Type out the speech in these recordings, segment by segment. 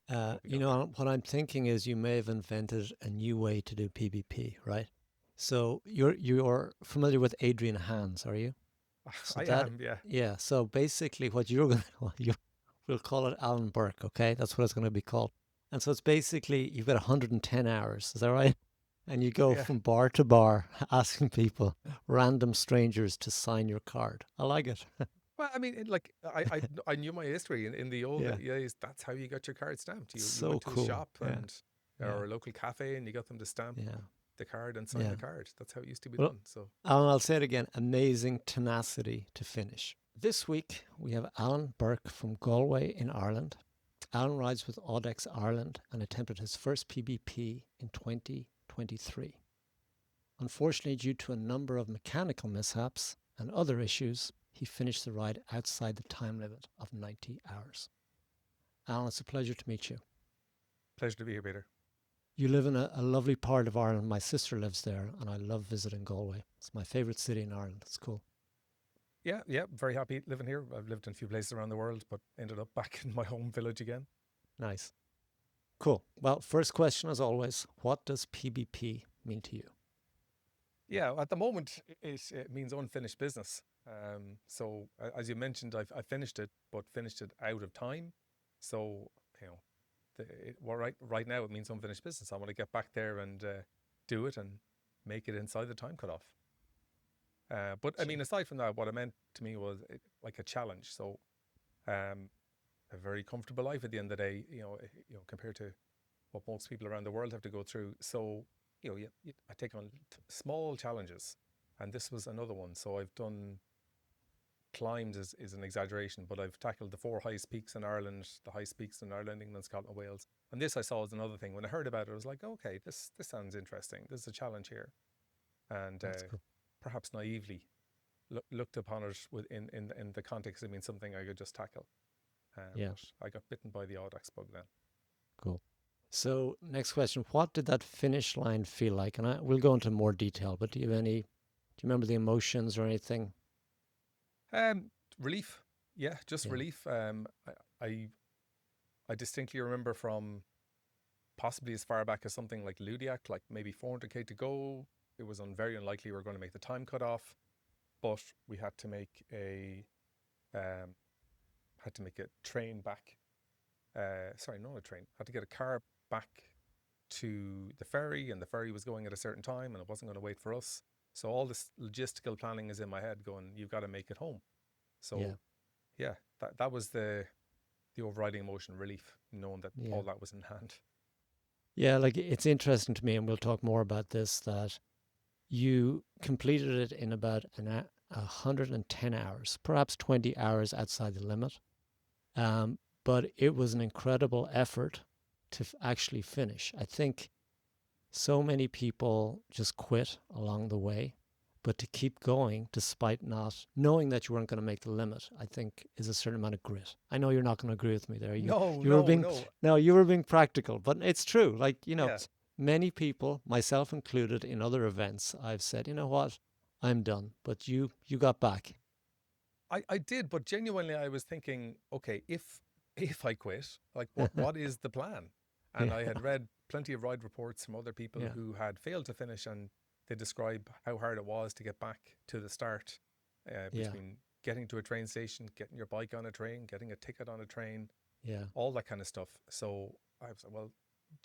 Hope you don't mind. What I'm thinking is you may have invented a new way to do PBP, right? So you're familiar with Adrian Hans, are you? So I that am, yeah. yeah. So basically, what you're gonna you we'll call it Alan Burke, okay? That's what it's going to be called. And so it's basically you've got 110 hours, is that right? And you go Yeah. from bar to bar asking people, random strangers, to sign your card. I like it. Well, I mean, I knew my history in the old Yeah, days. That's how you got your card stamped. You so went to a cool. shop Yeah, and yeah, or a local cafe, and you got them to stamp yeah, the card and sign yeah. the card. That's how it used to be Well, done. So Alan, I'll say it again, amazing tenacity to finish. This week, we have Alan Burke from Galway in Ireland. Alan rides with Audax Ireland and attempted his first PBP in 2023. Unfortunately, due to a number of mechanical mishaps and other issues, he finished the ride outside the time limit of 90 hours. Alan, it's a pleasure to meet you. pleasure to be here, Peter. You live in a lovely part of Ireland. My sister lives there, and I love visiting Galway. It's my favourite city in Ireland. It's cool. Yeah, yeah. Very happy living here. I've lived in a few places around the world, but ended up back in my home village again. Nice. Cool. Well, first question as always, what does PBP mean to you? Yeah, at the moment, it means unfinished business. So as you mentioned, I finished it, but finished it out of time. So you know, well, right now it means unfinished business. I want to get back there and do it and make it inside the time cutoff. But I mean, aside from that, what it meant to me was like a challenge. So um, a very comfortable life at the end of the day. Compared to what most people around the world have to go through. So I take on small challenges, and this was another one. So I've done climbs is an exaggeration, but I've tackled the four highest peaks in Ireland, the highest peaks in Ireland, England, Scotland, Wales. And this I saw as another thing. When I heard about it, I was like, okay, this sounds interesting. There's a challenge here, and That's cool. perhaps naively looked upon it in the context of being something I could just tackle. Yeah, But I got bitten by the Audax bug then. cool. So, next question, what did that finish line feel like? And we'll go into more detail, but do you remember the emotions or anything? Relief, yeah, just Yeah, relief. I I distinctly remember from possibly as far back as something like Ludiac, like maybe 400k to go. It was very unlikely we were going to make the time cut off, but we um, had to make a train back. Sorry, not a train. Had to get a car back to the ferry, and the ferry was going at a certain time, and it wasn't going to wait for us. So all this logistical planning is in my head, going, "You've got to make it home." yeah, So yeah, that was the overriding emotion, relief, knowing that yeah. all that was in hand. Yeah, like it's interesting to me, and we'll talk more about this, that you completed it in about 110 hours, perhaps 20 hours outside the limit. But it was an incredible effort to actually finish. I think so many people just quit along the way, but to keep going despite not knowing that you weren't going to make the limit, I think is a certain amount of grit. I know you're not going to agree with me there. You No, you were no, being no. no, you were being practical, but it's true. Like, Yeah, many people, myself included, in other events, I've said, you know what, I'm done. But you got back. I did, but genuinely, I was thinking, okay, if I quit, like what is the plan? And Yeah, I had read plenty of ride reports from other people yeah, who had failed to finish, and they describe how hard it was to get back to the start, yeah, between getting to a train station, getting your bike on a train, getting a ticket on a train, yeah, all that kind of stuff. So I was like, well,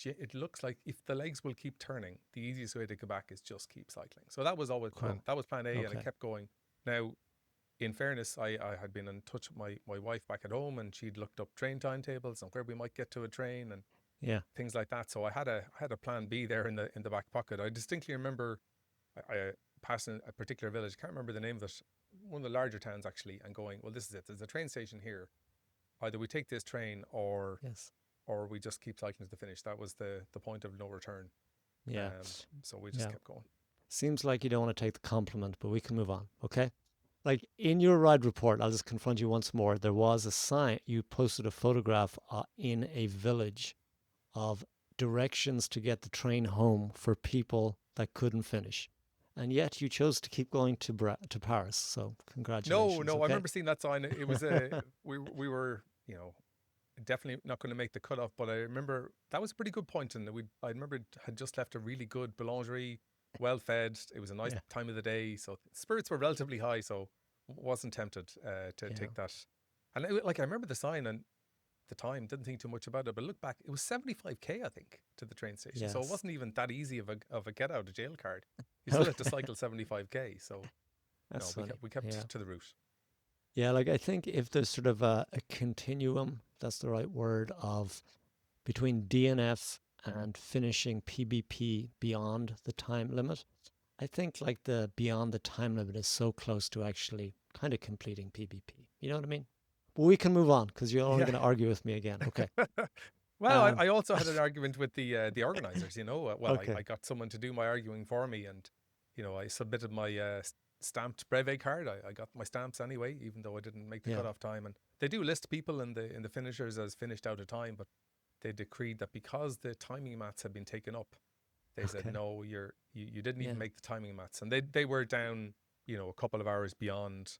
it looks like if the legs will keep turning, the easiest way to go back is just keep cycling. So that was always plan. cool. That was plan A, and it Okay. kept going. Now, in fairness, I had been in touch with my wife back at home, and she'd looked up train timetables and where we might get to a train and Yeah, things like that. So I had a plan B there in the back pocket. I distinctly remember I passing a particular village. I can't remember the name of it. One of the larger towns actually, and going, well, this is it. There's a train station here. Either we take this train yes, or we just keep cycling to the finish. That was the point of no return. yeah, So we just yeah. kept going. Seems like you don't want to take the compliment, but we can move on, okay? Like in your ride report, I'll just confront you once more. There was a sign, you posted a photograph in a village of directions to get the train home for people that couldn't finish. And yet you chose to keep going to Paris. So No, congratulations, no, I okay? remember seeing that sign. It was a we were definitely not going to make the cutoff. But I remember that was a pretty good point, and I remember it had just left a really good boulangerie, well fed. It was a nice Yeah. time of the day, so spirits were relatively high. So wasn't tempted to Yeah. take that. And like I remember the sign and the time, didn't think too much about it. But look back, it was 75k I think to the train station, so it Yes. wasn't even that easy of a get out of jail card. You still had to Okay. cycle 75k. So That's no, funny. we kept Yeah. to the route. Yeah, like I think if there's sort of a continuum, that's the right word, of between DNF and finishing PBP beyond the time limit, I think like the beyond the time limit is so close to actually kind of completing PBP. You know what I mean? But we can move on because you're only Yeah. going to argue with me again. Okay. Well, Um, I also had an argument with the organizers. Well, okay. I got someone to do my arguing for me, and I submitted my stamped brevet card. I got my stamps anyway, even though I didn't make the Yeah. cutoff time. And they do list people in the finishers as finished out of time, but they decreed that because the timing mats had been taken up, they said Okay. no, you didn't even Yeah. make the timing mats, and they were down a couple of hours beyond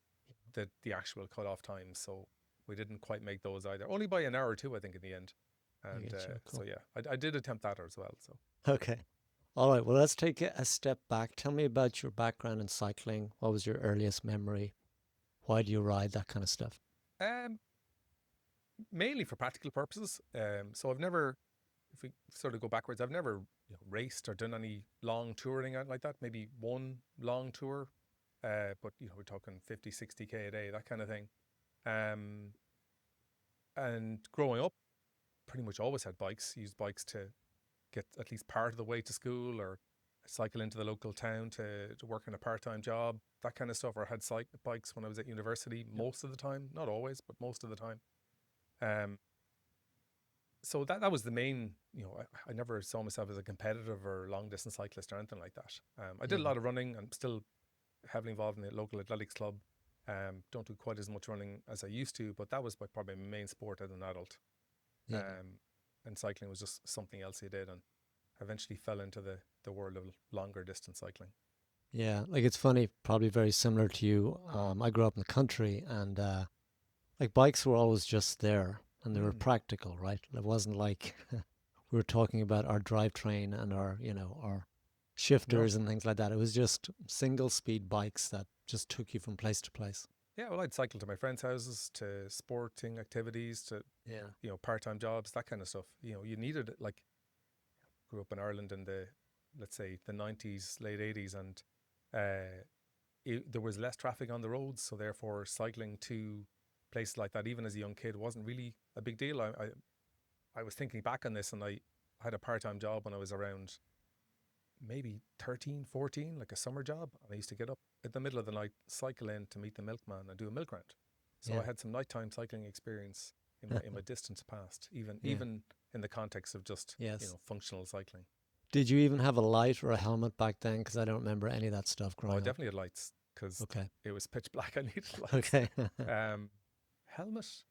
the actual cutoff time, so we didn't quite make those either. Only by an hour or two, I think, in the end. I And get you. so Cool. yeah, I did attempt that as well. So Okay. All right. Well, let's take a step back. Tell me about your background in cycling. What was your earliest memory? Why do you ride? That kind of stuff. um, mainly for practical purposes. So I've never, if we sort of go backwards, I've never raced or done any long touring out like that. Maybe one long tour, but we're talking 50, 60k a day, that kind of thing. Um, and growing up, pretty much always had bikes. Used bikes to get at least part of the way to school, or cycle into the local town to work in a part-time job, that kind of stuff. Or had bikes when I was at university Yep. most of the time, not always, but most of the time. Um, so that was the main. I never saw myself as a competitive or long distance cyclist or anything like that. I did a Yeah. lot of running. I'm still heavily involved in the local athletics club. Don't do quite as much running as I used to, but that was probably my main sport as an adult. Yeah. And cycling was just something else I did, and eventually fell into the world of longer distance cycling. Yeah. Like it's funny, probably very similar to you. I grew up in the country and like bikes were always just there and they were Mm, practical, right? It wasn't like we were talking about our drivetrain and our, our no, shifters and things like that. It was just single speed bikes that just took you from place to place. yeah, well, I'd cycle to my friends' houses, to sporting activities, to Yeah. part-time jobs, that kind of stuff. You needed it. Like, grew up in Ireland in let's say the 90s, late 80s, and uh, there was less traffic on the roads, so therefore cycling to places like that, even as a young kid, wasn't really a big deal. I was thinking back on this, and I had a part-time job when I was around maybe 13, 14, like a summer job. And I used to get up in the middle of the night, cycle in to meet the milkman and do a milk round. So I Yeah. had some nighttime cycling experience in my distance past, even Yeah. even in the context of just Yes. functional cycling. Did you even have a light or a helmet back then? Because I don't remember any of that stuff Oh, I growing up. definitely had lights because Okay. it was pitch black. I needed lights. Okay. Um, helmet.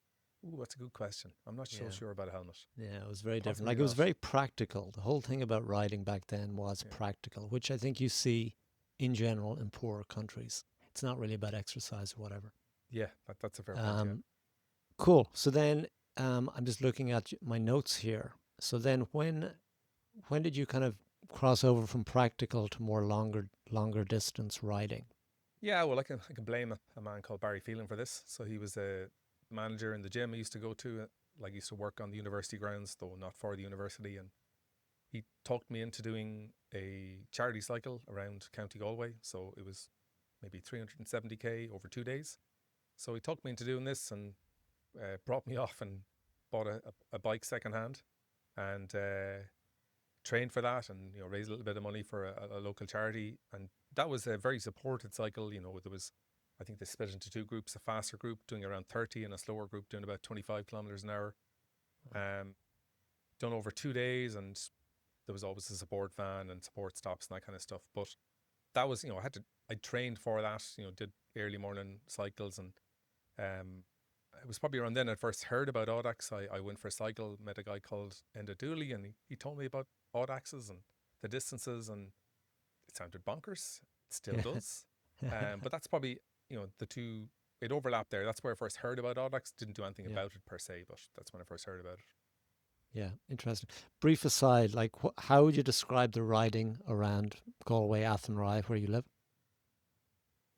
Ooh, that's a good question. I'm not so Yeah. sure about a helmet. Yeah, it was very different. Possibly Like it was not. very practical. The whole thing about riding back then was Yeah, practical, which I think you see in general in poorer countries. It's not really about exercise or whatever. yeah, that's a fair point. Yeah. Um, cool. So then I'm just looking at my notes here. So then when did you kind of cross over from practical to more longer distance riding? Yeah, well, I can blame a man called Barry Phelan for this. So he was a manager in the gym I used to go to. Like, used to work on the university grounds, though not for the university. And he talked me into doing a charity cycle around County Galway. So it was maybe 370k over 2 days. So he talked me into doing this, and brought me off and bought a bike secondhand, and trained for that, and raised a little bit of money for a local charity. And that was a very supported cycle. There was, I think they split into two groups: a faster group doing around 30 and a slower group doing about 25 kilometers an hour. um Done over 2 days, and there was always a support van and support stops and that kind of stuff. But that was, I trained for that, did early morning cycles. And um it was probably around then I first heard about Audax. I went for a cycle, met a guy called Enda Dooley, and he told me about Audaxes and the distances, and it sounded bonkers. It still Yeah. does. But that's probably, the two it overlapped there. That's where I first heard about Audax. Didn't do anything Yeah. about it per se, but that's when I first heard about it. Yeah, interesting. Brief aside, like how would you describe the riding around Galway, Athenry, where you live?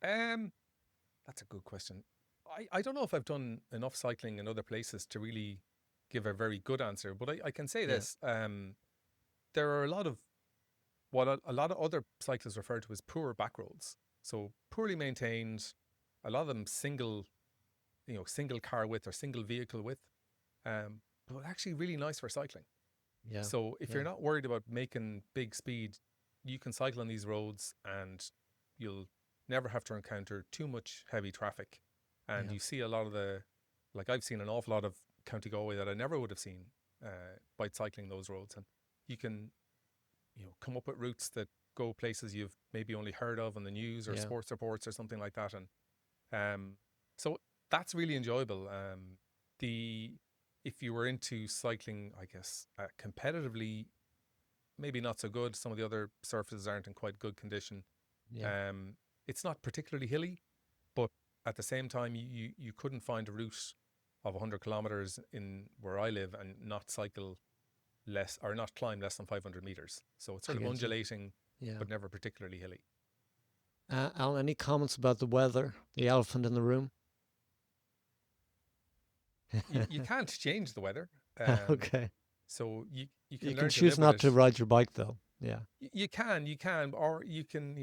Um, that's a good question. I don't know if I've done enough cycling in other places to really give a very good answer, but I can say Yeah. this. There are a lot of what a lot of other cyclists refer to as poor back roads. So poorly maintained, a lot of them single car width or single vehicle width, but actually really nice for cycling. Yeah. So if Yeah. you're not worried about making big speed, you can cycle on these roads and you'll never have to encounter too much heavy traffic. And Yeah. you see a lot of like I've seen an awful lot of County Galway that I never would have seen by cycling those roads. And you can, come up with routes that go places you've maybe only heard of on the news or Yeah. sports reports or something like that. And so that's really enjoyable. The If you were into cycling, I guess competitively, maybe not so good. Some of the other surfaces aren't in quite good condition. Yeah. Um, it's not particularly hilly, but at the same time, you couldn't find a route of 100 kilometers in where I live and not cycle less or not climb less than 500 meters. So it's I sort of get you. undulating, Yeah. but never particularly hilly. Alan, any comments about the weather, the elephant in the room? You can't change the weather. Um, Okay. so you You can can learn to choose live with not it. to ride your bike, though. Yeah. You can, or you can,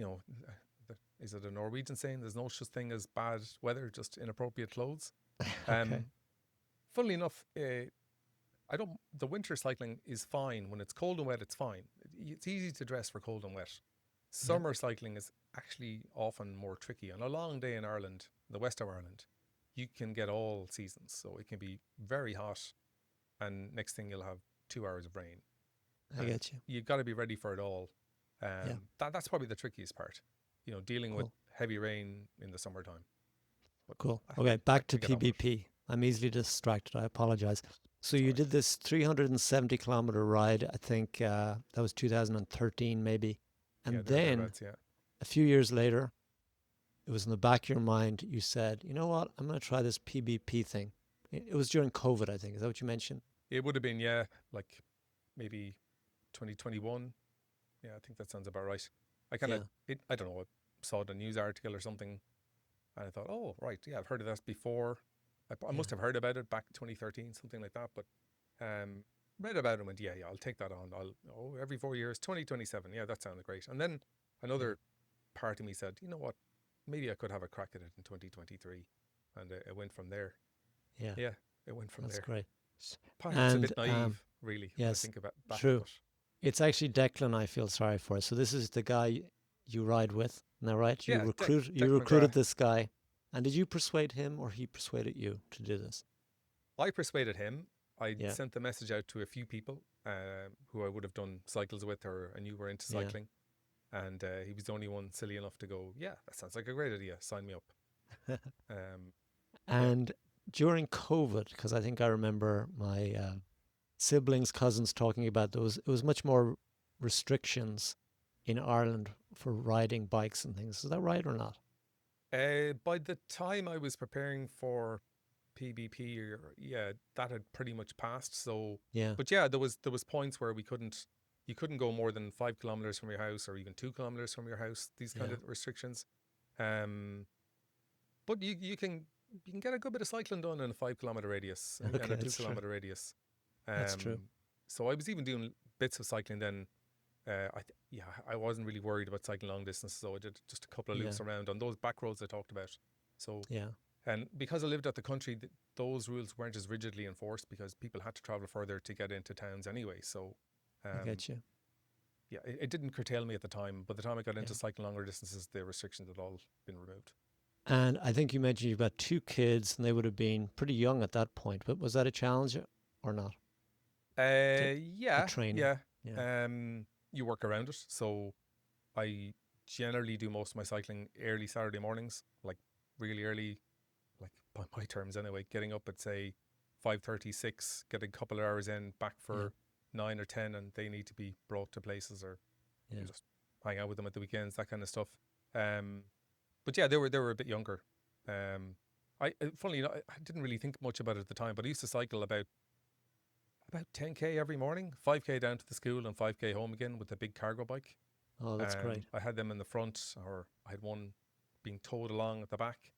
is it a Norwegian saying? There's no such thing as bad weather, just inappropriate clothes. Okay. Um, Funnily enough, the winter cycling is fine. When it's cold and wet, it's fine. It's easy to dress for cold and wet. Yeah. Summer cycling is actually often more tricky. On a long day in Ireland, the west of Ireland, you can get all seasons. So it can be very hot, and next thing you'll have 2 hours of rain. I And get you. you've got to be ready for it all. Yeah. That's probably the trickiest part, dealing with Cool. heavy rain in the summertime. But Cool. I, Okay. Back I to get on with it. PBP. I'm easily distracted. I apologize. So It's all you right. did this 370-kilometer ride. I think that was 2013, maybe. Yeah, And there then thereabouts. Yeah, a few years later, it was in the back of your mind. You said, "You know what? I'm going to try this PBP thing." It was during COVID, I think. Is that what you mentioned? it would have been like maybe 2021. Yeah, I think that sounds about right. I kind of Yeah. I don't know. I saw the news article or something, and I thought, oh right, yeah, I've heard of that before. I Yeah. must have heard about it back 2013, something like that. But read about it and went, yeah, I'll take that on. Every 4 years, 2027. Yeah, that sounded great. And then Yeah. another part of me said, you know what, maybe I could have a crack at it in 2023, and it went from there. Yeah. Yeah, it went from That's there. great. Perhaps a And bit naive, really, when I yes, think about back, true. but It's actually Declan I feel sorry for. So this is the guy you ride with. Isn't that right? yeah, You Declan McGrath. recruited this guy. And did you persuade him or he persuaded you to do this? I persuaded him. I Yeah. sent the message out to a few people who I would have done cycles with or I knew were into Yeah. cycling. And he was the only one silly enough to go, yeah, that sounds like a great idea. Sign me up. Um, yeah, And during COVID, because I think I remember my siblings, cousins talking about those, it was much more restrictions in Ireland for riding bikes and things. Is that right or not? by the time I was preparing for PBP, yeah, that had pretty much passed. So, Yeah. but yeah, there was points where you couldn't go more than 5 kilometers from your house or even 2 kilometers from your house. These kind Yeah. of restrictions. Um, but you can get a good bit of cycling done in a 5 kilometer radius and Okay, a two that's true. kilometer radius. That's true. So I was even doing bits of cycling then. I wasn't really worried about cycling long distance, so I did just a couple of Yeah. loops around on those back roads I talked about. So, Yeah. and because I lived at the country, those rules weren't as rigidly enforced because people had to travel further to get into towns anyway. So, I um, get you. yeah, it didn't curtail me at the time. By the time I got into Yeah. cycling longer distances, the restrictions had all been removed. And I think you mentioned you've got two kids and they would have been pretty young at that point, but was that a challenge or not? To, the Yeah, training. yeah. Yeah. You work around it. So I generally do most of my cycling early Saturday mornings, like really early, like by my terms anyway, getting up at say 5:36, getting a couple of hours in, back Yeah. for 9 or 10, and they need to be brought to places or you Yeah. just hang out with them at the weekends, that kind of stuff. Um, but yeah, they were a bit younger. Um, funnily enough, I didn't really think much about it at the time, but I used to cycle about 10k every morning, 5k down to the school and 5k home again with a big cargo bike. Oh, that's great. I had them in the front, or I had one being towed along at the back,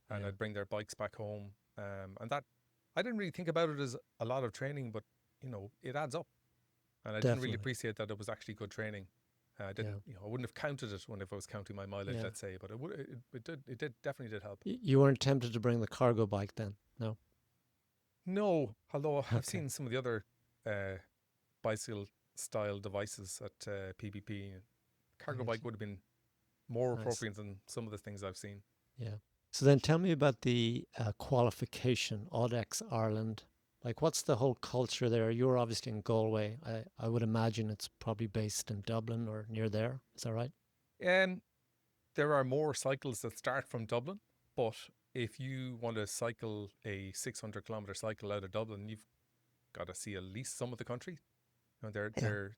and Yeah. I'd bring their bikes back home. And that I didn't really think about it as a lot of training, but it adds up. And I didn't really Definitely. appreciate that it was actually good training. I didn't, I wouldn't have counted it if I was counting my mileage, Yeah. let's say, but it definitely did help. You weren't tempted to bring the cargo bike then? No. No, although I've Okay. seen some of the other bicycle style devices at PBP. Cargo get bike you. would have been more Nice. appropriate than some of the things I've seen. Yeah. So then tell me about the qualification, Audax Ireland. Like, what's the whole culture there? You're obviously in Galway. I would imagine it's probably based in Dublin or near there. Is that right? There are more cycles that start from Dublin, but if you want to cycle a 600-kilometre cycle out of Dublin, you've got to see at least some of the country. They're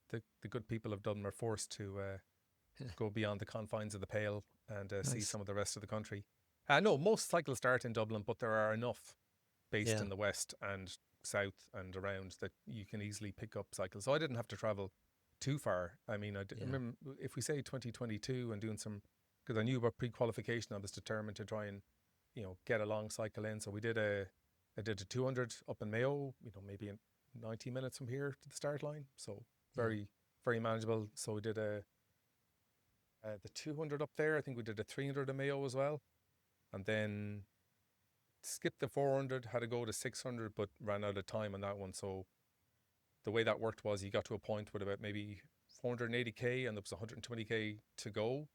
the good people of Dublin are forced to go beyond the confines of the Pale and see Nice. some of the rest of the country. No, most cycles start in Dublin, but there are enough based in the west and south and around that you can easily pick up cycles. So I didn't have to travel too far. I mean, I remember if we say 2022 and doing some, because I knew about pre-qualification, I was determined to try and get a long cycle in. So I did a 200 up in Mayo, maybe in 90 minutes from here to the start line. So very, very manageable. So we did the 200 up there. I think we did a 300 in Mayo as well. And then skipped the 400, had to go to 600, but ran out of time on that one. So the way that worked was you got to a point with about maybe 480k and there was 120k to go,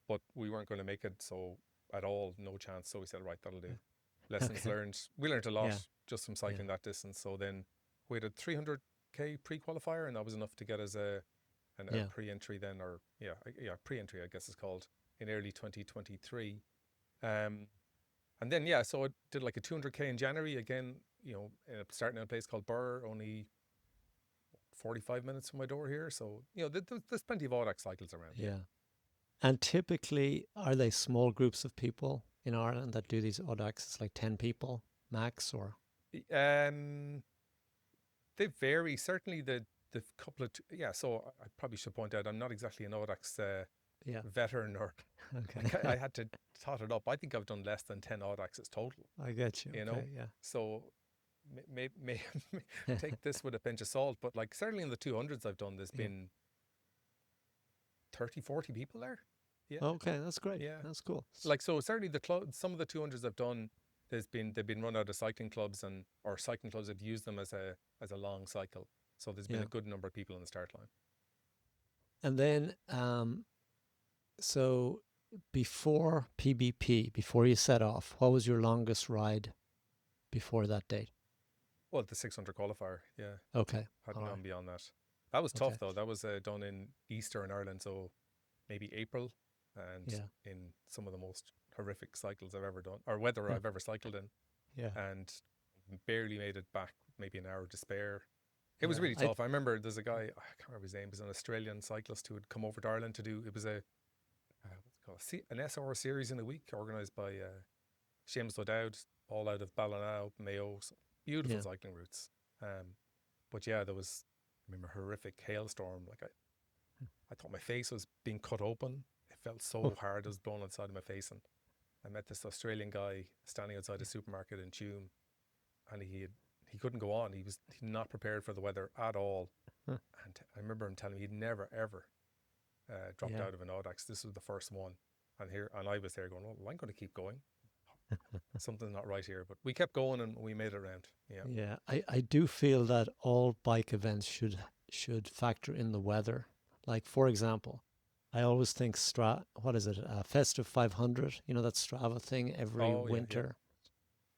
but we weren't going to make it. So at all, no chance. So we said, right, that'll do. Lessons learned. We learned a lot just from cycling that distance. So then we had a 300k pre-qualifier, and that was enough to get us a pre-entry then, or pre-entry I guess it's called, in early 2023. And then so I did like a 200k in January again, starting in a place called Burr, only 45 minutes from my door here. So there's plenty of Audax cycles around. Yeah. And typically, are they small groups of people in Ireland that do these Audaxes, like 10 people max, or? They vary. Certainly the couple of so I probably should point out I'm not exactly an Audax veteran, or I had to tot it up. I think I've done less than 10 Audaxes total. I get you. So may take this with a pinch of salt, but like certainly in the 200s I've done, there's been 30-40 people there. Okay, that's great. That's cool. Like, so certainly some of the 200s I've done, they've been run out of cycling clubs, or cycling clubs have used them as a long cycle. So there's been a good number of people on the start line. And then so before PBP, before you set off, what was your longest ride before that date? Well, the 600 qualifier, Okay. Hadn't gone beyond that. That was tough though. That was done in Eastern Ireland, so maybe April, and in some of the most horrific cycles I've ever done, or weather I've ever cycled in. And barely made it back, maybe an hour to spare. It was really tough. I remember there's a guy, I can't remember his name, he was an Australian cyclist who had come over to Ireland to do, it was an SR series in a week organised by Seamus O'Dowd, all out of Ballina, Mayo, beautiful cycling routes. But there was, I remember, a horrific hailstorm. Like I thought my face was being cut open. It felt so hard, it was blown on the side of my face. And I met this Australian guy standing outside a supermarket in Tuam, and he couldn't go on. He was not prepared for the weather at all. And I remember him telling me he'd never ever dropped out of an Audax. This was the first one, and I was there going, well, I'm going to keep going. Something's not right here, but we kept going and we made it around. I do feel that all bike events should factor in the weather. Like, for example, I always think Festive 500, that Strava thing every winter.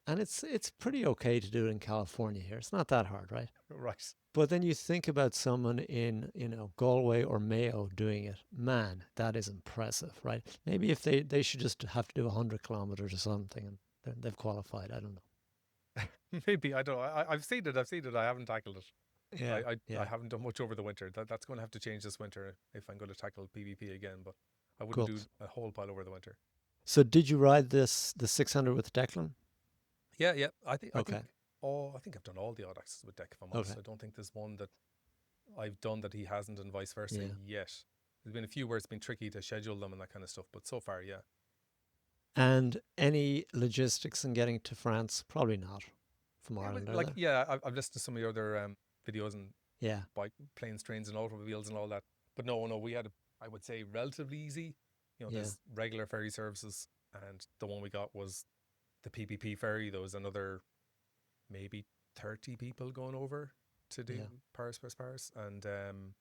And it's pretty okay to do it in California here. It's not that hard, right? Right. But then you think about someone in, Galway or Mayo doing it. Man, that is impressive, right? Maybe if they should just have to do 100 kilometers or something, and then they've qualified. I don't know. Maybe, I don't know. I've seen it. I haven't tackled it. I haven't done much over the winter. That's going to have to change this winter if I'm going to tackle PBP again. But I wouldn't do a whole pile over the winter. So did you ride the 600 with Declan? Yeah, yeah. Okay. I think I've done all the Audaxes with Deck, if I'm Okay. honest. I don't think there's one that I've done that he hasn't, and vice versa Yeah. yet. There's been a few where it's been tricky to schedule them and that kind of stuff, but so far, yeah. And any logistics in getting to France? Probably not from Yeah, but Ireland, are like, there? yeah, I've listened to some of your other videos and Yeah. bike, planes, trains, and automobiles and all that. But no, no, we had, I would say, relatively easy. You know, Yeah. there's regular ferry services, and the one we got was the PBP ferry. There was another maybe 30 people going over to do Yeah. Paris, Brest Paris, and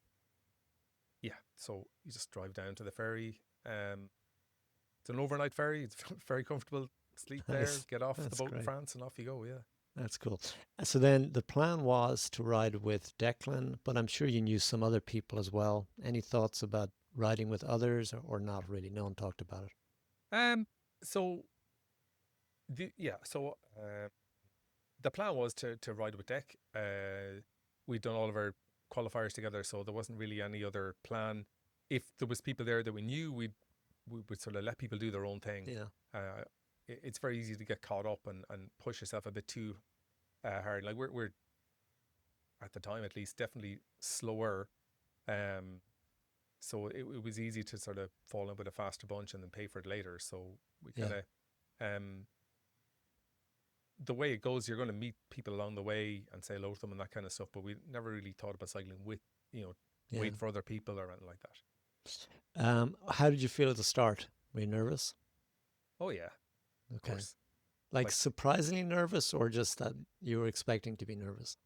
yeah, so you just drive down to the ferry. It's an overnight ferry. It's very comfortable. Sleep there, Nice. get off the That's boat in great. France, and off you go. Yeah. That's cool. So then the plan was to ride with Declan, but I'm sure you knew some other people as well. Any thoughts about riding with others or not really? No one talked about it. Um. So the plan was to ride with Deck. We'd done all of our qualifiers together, so there wasn't really any other plan. If there was people there that we knew, we would sort of let people do their own thing. Yeah. It's very easy to get caught up and push yourself a bit too hard. Like we're at the time at least definitely slower. So it was easy to sort of fall in with a faster bunch and then pay for it later. So we kind Yeah. of the way it goes, you're going to meet people along the way and say hello to them and that kind of stuff. But we never really thought about cycling with, Yeah. wait for other people or anything like that. How did you feel at the start? Were you nervous? Oh yeah, of Okay. course. Like Like, surprisingly nervous or just that you were expecting to be nervous?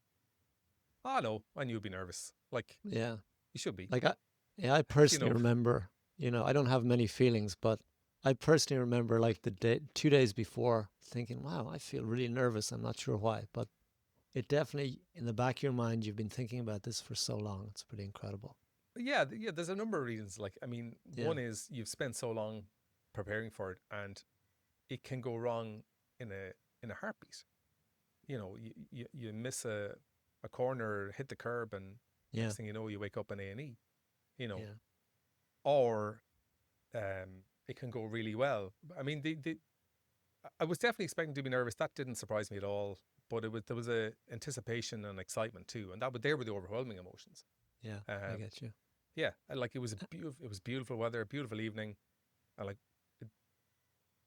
oh no, I knew you'd be nervous. Like, Yeah. you should be. Like I You personally know, remember, I don't have many feelings, but I personally remember like the day, 2 days before thinking, wow, I feel really nervous. I'm not sure why, but it definitely in the back of your mind, you've been thinking about this for so long. It's pretty incredible. yeah, yeah. There's a number of reasons. Like, I mean, Yeah. one is you've spent so long preparing for it, and it can go wrong in a heartbeat. You miss a corner, hit the curb, and Yeah. next thing you know, you wake up in A&E. You know, Yeah. or it can go really well. I mean, I was definitely expecting to be nervous. That didn't surprise me at all. But there was a anticipation and excitement too, and they were the overwhelming emotions. Yeah. I Um, get you. yeah, and like it was beautiful weather, beautiful evening, and like it,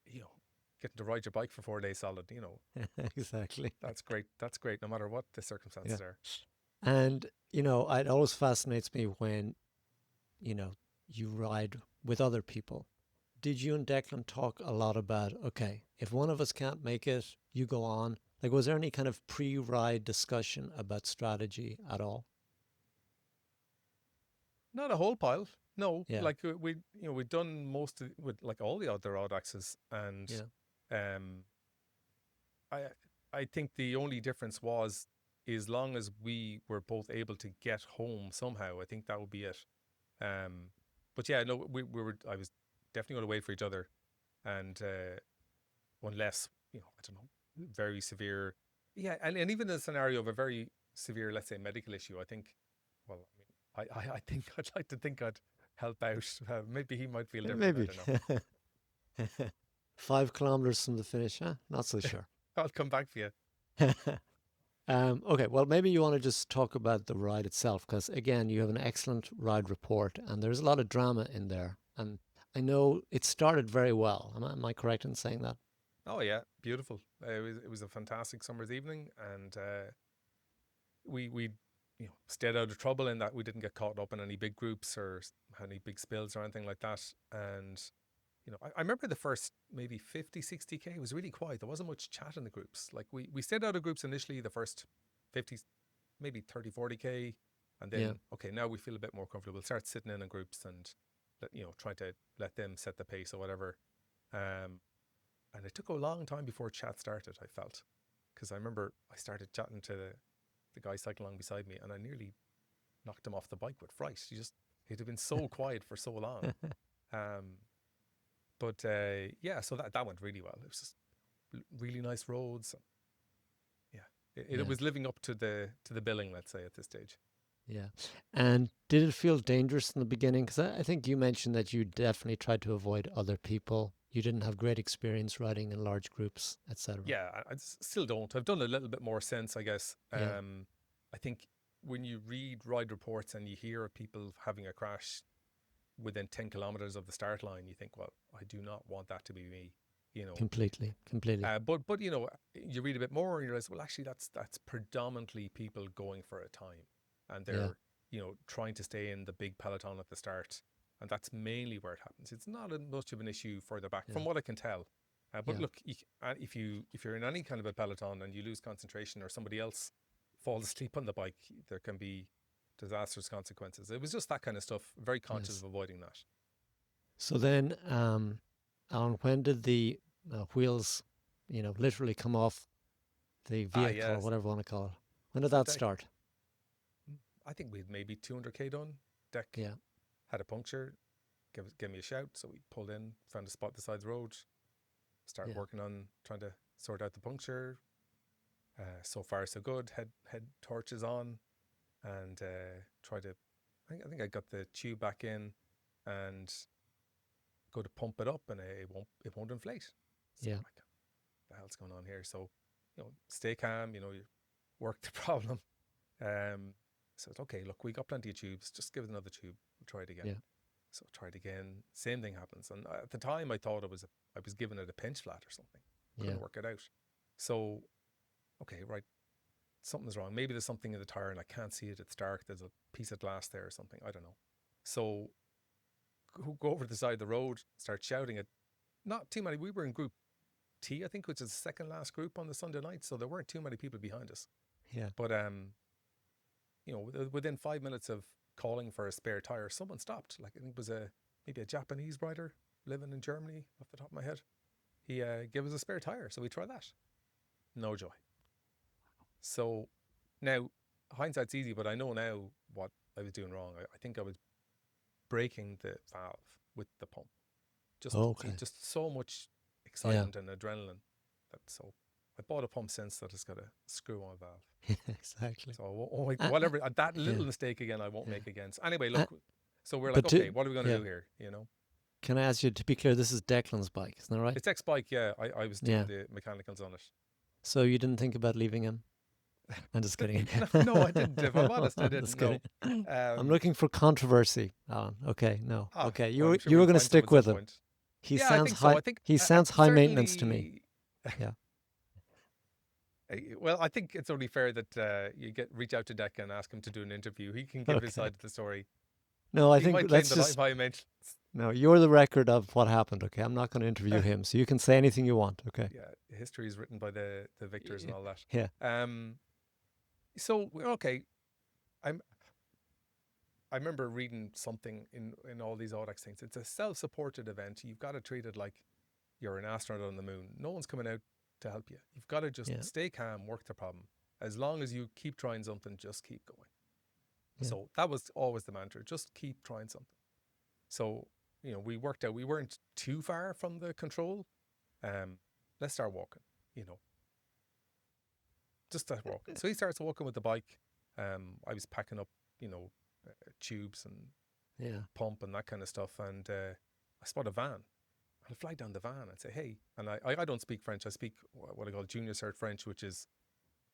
you know, getting to ride your bike for 4 days solid. Exactly. That's great. That's great, no matter what the Yeah. circumstances are. And, it always fascinates me when, you know, you ride with other people. Did you and Declan talk a lot about, okay, if one of us can't make it, you go on? Like, was there any kind of pre-ride discussion about strategy at all? Not a whole pile. No, Yeah, like we'd done most of with like all the other Audaxes, and yeah, um, I I think the only difference was as long as we were both able to get home somehow, I think that would be it. Um, but yeah, no, we were. I was definitely going to wait for each other, and unless I don't know, very severe. Yeah, and even in the scenario of a very severe, let's say, medical issue, I think. Well, I mean, I think I'd like to think I'd help out. Maybe he might feel different. I maybe. don't know. 5 kilometers from the finish, huh? Not so sure. I'll come back for you. Okay, well, maybe you want to just talk about the ride itself, because again, you have an excellent ride report, and there's a lot of drama in there. And I know it started very well. Am I correct in saying that? Oh yeah, beautiful. It was a fantastic summer's evening, and we stayed out of trouble in that we didn't get caught up in any big groups or any big spills or anything like that. And I remember the first maybe 50, 60K was really quiet. There wasn't much chat in the groups. Like we stayed out of groups initially, the first 50, maybe 30, 40K. And Yeah, then, okay, now we feel a bit more comfortable. Start sitting in groups and, try to let them set the pace or whatever. And it took a long time before chat started, I felt. Because I remember I started chatting to the guy cycling along beside me, and I nearly knocked him off the bike with fright. It had been so quiet for so long. Um, but yeah, so that went really well. It was just really nice roads. Yeah, it yeah, was living up to the billing, let's say, at this stage. yeah. And did it feel dangerous in the beginning? Because I think you mentioned that you definitely tried to avoid other people, you didn't have great experience riding in large groups, etc. Yeah, I still don't. I've done a little bit more since, I guess. Yeah. I think when you read ride reports and you hear of people having a crash within 10 kilometers of the start line, you think, well, I do not want that to be me, you know. Completely. But you know, you read a bit more and you realize, well, actually, that's predominantly people going for a time, and Yeah. they're, you know, trying to stay in the big peloton at the start, and that's mainly where it happens. It's not much of an issue further back, from Yeah. what I can tell. But Yeah. look, if you're in any kind of a peloton and you lose concentration, or somebody else falls asleep on the bike, there can be disastrous consequences. It was just that kind of stuff. Very conscious Yes. of avoiding that. So then, Alan, when did the wheels, literally come off the vehicle or Yes. whatever you want to call it? When did So that deck, start? I think we'd maybe 200k done. Deck Yeah. had a puncture. Give me a shout. So we pulled in, found a spot beside the road, started Yeah. working on trying to sort out the puncture. So far so good. Head torches on, and try to. I think I got the tube back in, and go to pump it up, and it won't inflate. So Yeah. I'm like, the hell's going on here? So, stay calm. You work the problem. So it's okay. Look, we got plenty of tubes. Just give it another tube. We'll try it again. Yeah. So I tried again. Same thing happens. And at the time, I thought I was giving it a pinch flat or something. Couldn't Yeah. work it out. So, okay, right. Something's wrong. Maybe there's something in the tire and I can't see it. It's dark. There's a piece of glass there or something. I don't know. So go over to the side of the road, start shouting at not too many. We were in group T, I think, which is the second last group on the Sunday night. So there weren't too many people behind us. Yeah. But, within 5 minutes of calling for a spare tire, someone stopped. Like, I think it was maybe a Japanese rider living in Germany, off the top of my head. He gave us a spare tire, so we tried that. No joy. So now, hindsight's easy, but I know now what I was doing wrong. I think I was breaking the valve with the pump. Just so much excitement and adrenaline. So I bought a pump since that has got a screw-on valve. Exactly. So whatever, that little mistake again, I won't make again. So anyway, look, so we're like, but okay, what are we going to do here? Can I ask you, to be clear, this is Declan's bike, isn't that right? It's ex-bike, yeah. I was doing the mechanicals on it. So you didn't think about leaving him? I'm just kidding. No, I didn't. If I'm honest, I didn't. No. I'm looking for controversy, Alan. Okay, no. Okay, you well, were I'm sure you were we'll going to find some stick at with some him. point. He Yeah, I sounds think so. high. I think He sounds high maintenance to me. certainly- Yeah. Well, I think it's only fair that you reach out to Decca and ask him to do an interview. He can give his Okay. side of the story. No, I He think might claim let's that just. I mentioned. No, you're the record of what happened. Okay, I'm not going to interview him, so you can say anything you want. Okay. Yeah, history is written by the victors and all that. Yeah. So okay, I remember reading something in all these Audax things. It's a self-supported event. You've got to treat it like you're an astronaut on the moon. No one's coming out to help you. You've got to just stay calm, work the problem. As long as you keep trying something, just keep going. Yeah. So that was always the mantra. Just keep trying something. So, we worked out we weren't too far from the control. Let's start walking, just start walking. So he starts walking with the bike. I was packing up, tubes and pump and that kind of stuff. And I spot a van. I'll fly down the van and say, hey, and I don't speak French. I speak what I call junior cert French, which is,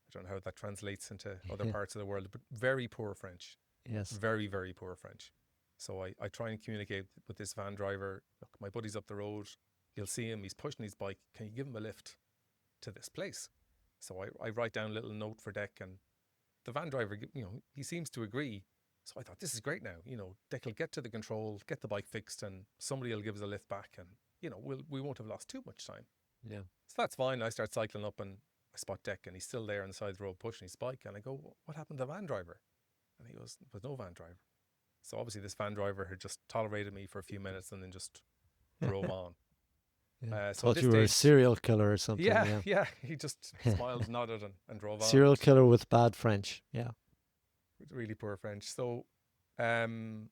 I don't know how that translates into other parts of the world, but very poor French. Yes. Very, very poor French. So I try and communicate with this van driver. Look, my buddy's up the road. You'll see him. He's pushing his bike. Can you give him a lift to this place? So I write down a little note for Deck, and the van driver, he seems to agree. So I thought, this is great now. Deck will get to the control, get the bike fixed, and somebody will give us a lift back, and we won't have lost too much time. Yeah. So that's fine. I start cycling up, and I spot Deck, and he's still there on the side of the road pushing his bike. And I go, what happened to the van driver? And he goes, there's no van driver. So obviously this van driver had just tolerated me for a few minutes and then just drove on. Yeah. So Thought you were a serial killer or something. Yeah. He just smiled, nodded, and drove on. Serial killer with bad French. Yeah. Really poor French. So, I don't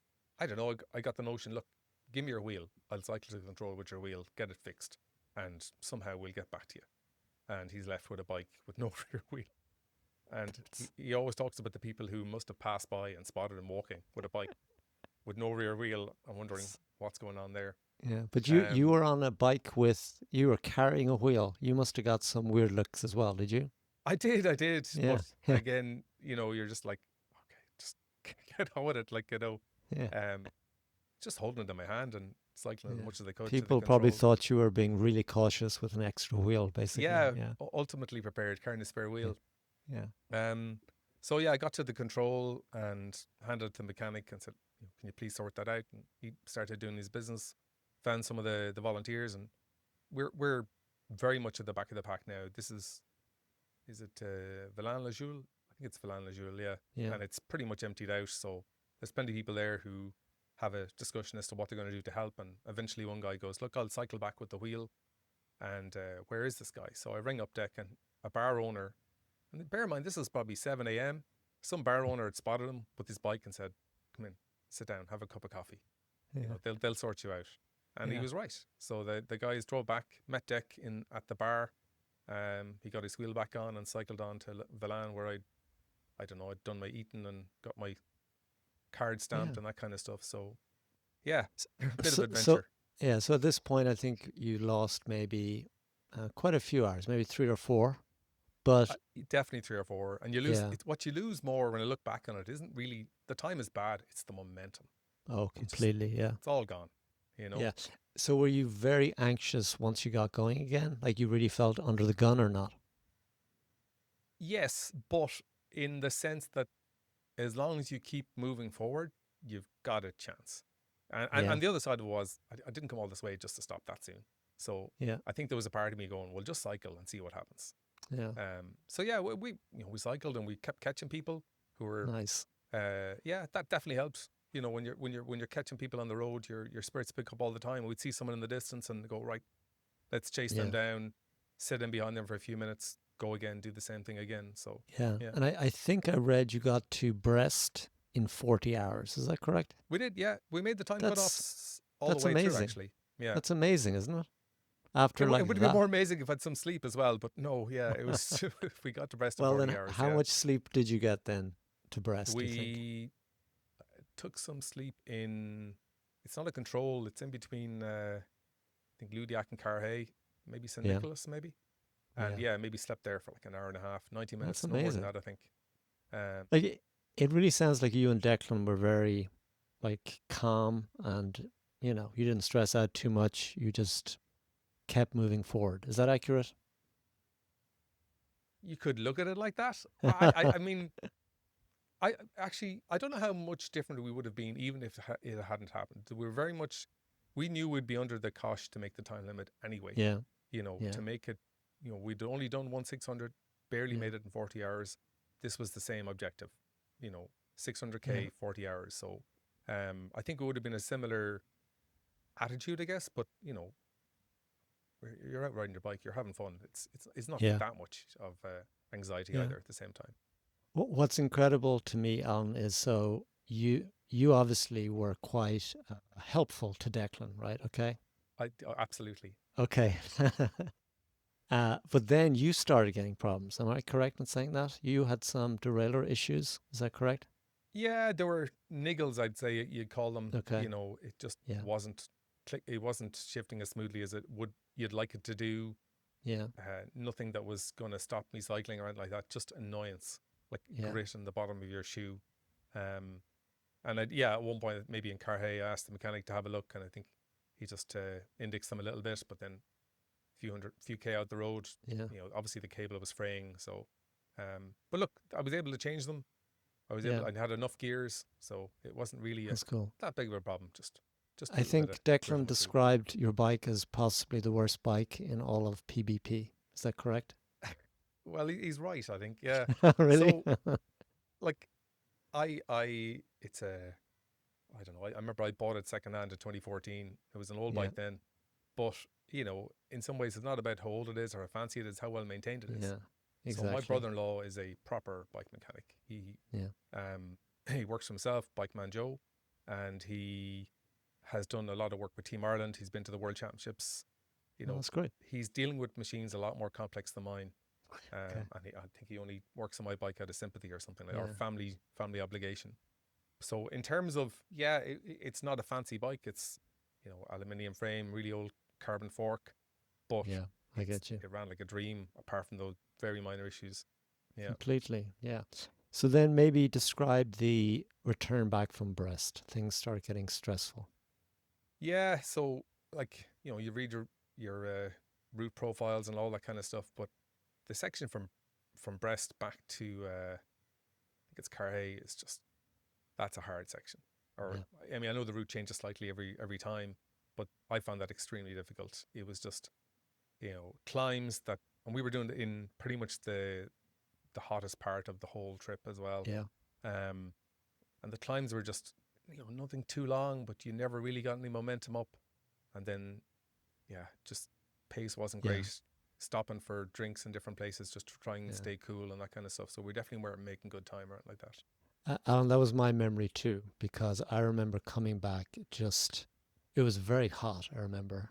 know. I got the notion, look, give me your wheel. I'll cycle to the control with your wheel, get it fixed, and somehow we'll get back to you. And he's left with a bike with no rear wheel. And he always talks about the people who must have passed by and spotted him walking with a bike with no rear wheel. I'm wondering what's going on there. Yeah, but you Um, were on a bike with, you were carrying a wheel. You must have got some weird looks as well, did you? I did, Yeah, but yeah, again, you're just like, okay, just get on with it, like yeah, um, just holding it in my hand and cycling as yeah. much as I could to the People probably control. thought you were being really cautious with an extra wheel, basically. Yeah, Yeah, ultimately prepared, carrying a spare yeah, wheel. yeah, Um, so yeah, I got to the control and handed it to the mechanic and said, "Can you please sort that out?" And he started doing his business, found some of the volunteers, and we're very much at the back of the pack now. This is it Villan La Joule? I think it's Villan La Joule, yeah. yeah, And it's pretty much emptied out. So there's plenty of people there who have a discussion as to what they're going to do to help. And eventually one guy goes, "Look, I'll cycle back with the wheel. And where is this guy?" So I ring up deck and a bar owner, and bear in mind, this is probably 7 a.m. Some bar owner had spotted him with his bike and said, "Come in, sit down, have a cup of coffee. yeah, They'll sort you out." And he yeah, was right. So the guys drove back, met Deck in at the bar. He got his wheel back on and cycled on to Villan, where I don't know, I'd done my eating and got my card yeah. stamped and that kind of stuff. So yeah, S- bit of So, adventure. yeah, so at this point, I think you lost maybe quite a few hours, maybe 3 or 4. But Definitely 3 or 4, and you lose. yeah, It's what you lose more when I look back on it. Isn't really the time is bad. It's the momentum. oh, You just completely, yeah, it's all gone. You know. yeah. So were you very anxious once you got going again? Like you really felt under the gun or not? Yes, but in the sense that as long as you keep moving forward, you've got a chance. Yeah, And the other side of it was I didn't come all this way just to stop that soon. So yeah, I think there was a part of me going, "Well, just cycle and see what happens." yeah. So yeah, we we cycled and we kept catching people who were Nice. yeah, that definitely helps. When you're catching people on the road, your spirits pick up all the time. We'd see someone in the distance and go, right, let's chase them Yeah, down, sit in behind them for a few minutes, go again, do the same thing again. So yeah. yeah, And I think I read you got to Brest in 40 hours. Is that correct? we did. Yeah, we made the time That's cutoffs all the that's way through. amazing. Actually, yeah, That's amazing, isn't it? After it like would have been that. more amazing if I had some sleep as well. But no, yeah, it was. If we got to Brest in Well, 40 then hours, how yeah, much sleep did you get then to Brest, do you think? we took some sleep in. It's not a control. It's in between. I think Ludiac and Carhay, maybe St Yeah, Nicholas, maybe. And yeah. yeah, maybe slept there for like an hour and a half, 90 That's minutes, no more than amazing. that, I think. Um, Like it really sounds like you and Declan were very like calm and you didn't stress out too much. You just kept moving forward. Is that accurate? you could look at it like that. I mean, I actually, I don't know how much different we would have been even if it hadn't happened. We were very much, we knew we'd be under the cosh to make the time limit anyway. Yeah, To yeah, make it, we'd only done 1 600, barely yeah, made it in 40 hours. This was the same objective, you know, yeah. 600K, 40 hours. So I think it would have been a similar attitude, I guess, but you're out riding your bike, you're having fun. It's not Yeah. that much of anxiety Yeah. either at the same time. What's incredible to me, Alan, is so you obviously were quite helpful to Declan, right? Okay. Absolutely. Okay. But then you started getting problems. Am I correct in saying that? You had some derailleur issues. Is that correct? Yeah, there were niggles, I'd say you'd call them. Okay. It just Yeah. wasn't it wasn't shifting as smoothly as it would you'd like it to do. Yeah. Nothing that was going to stop me cycling or anything like that. Just annoyance, like Yeah. grit in the bottom of your shoe. Um, and yeah, at one point maybe in Carhay, I asked the mechanic to have a look, and I think he just indexed them a little bit, but then few k out the road, Yeah. obviously the cable was fraying. So, but look, I was able to change them. Yeah. I had enough gears, so it wasn't really That's cool. that big of a problem. Just a I little bit of think grit Declan on the shoe. described your bike as possibly the worst bike in all of PBP. Is that correct? Well, he's right, I think. Yeah. Really? So, like, it's a, I don't know. I remember I bought it secondhand in 2014. It was an old Yeah. bike then, but in some ways, it's not about how old it is or how fancy it is, how well maintained it is. Yeah. So my Exactly. brother-in-law is a proper bike mechanic. Yeah. Um, he works for himself, Bike Man Joe, and he has done a lot of work with Team Ireland. He's been to the World Championships. Oh, that's great. He's dealing with machines a lot more complex than mine. Okay. And I think he only works on my bike out of sympathy or something like, or Yeah. family obligation. So in terms of, it's not a fancy bike. It's, aluminium frame, really old carbon fork, but Yeah, I get you it ran like a dream apart from those very minor issues. Yeah. completely. Yeah. So then maybe describe the return back from Brest. Things start getting stressful. Yeah. So like, you read your route profiles and all that kind of stuff, but the section from Brest back to I think it's Carhay is just, that's a hard section. Or Yeah. I mean, I know the route changes slightly every time, but I found that extremely difficult. It was just, climbs that, and we were doing it in pretty much the hottest part of the whole trip as well. Yeah. Um, and the climbs were just, nothing too long, but you never really got any momentum up. And then, just pace wasn't Yeah. great. Stopping for drinks in different places just to try and Yeah. stay cool and that kind of stuff. So we definitely weren't making good time or anything like that. Alan, that was my memory too, because I remember coming back it was very hot. I remember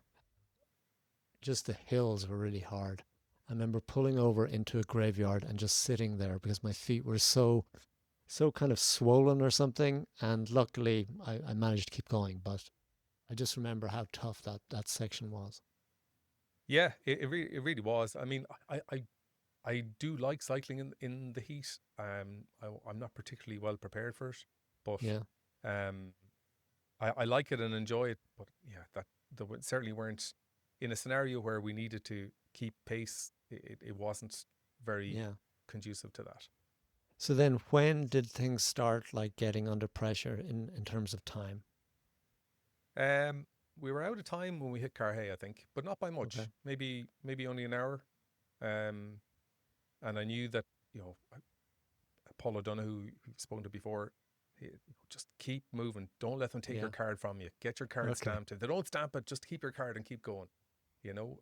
just the hills were really hard. I remember pulling over into a graveyard and just sitting there because my feet were so kind of swollen or something. And luckily I managed to keep going, but I just remember how tough that section was. Yeah, it really was. I mean, I do like cycling in the heat. I'm not particularly well prepared for it, but Yeah. um, I like it and enjoy it. But yeah, certainly weren't in a scenario where we needed to keep pace. It wasn't very Yeah. conducive to that. So then when did things start like getting under pressure in terms of time? Um, we were out of time when we hit Carhay, I think, but not by Okay. much. Maybe only an hour. Um, and I knew that, Paul O'Donoghue, who we've spoken to before, just keep moving. Don't let them take your Yeah. card from you. Get your card Okay. stamped. If they don't stamp it, just keep your card and keep going. You know.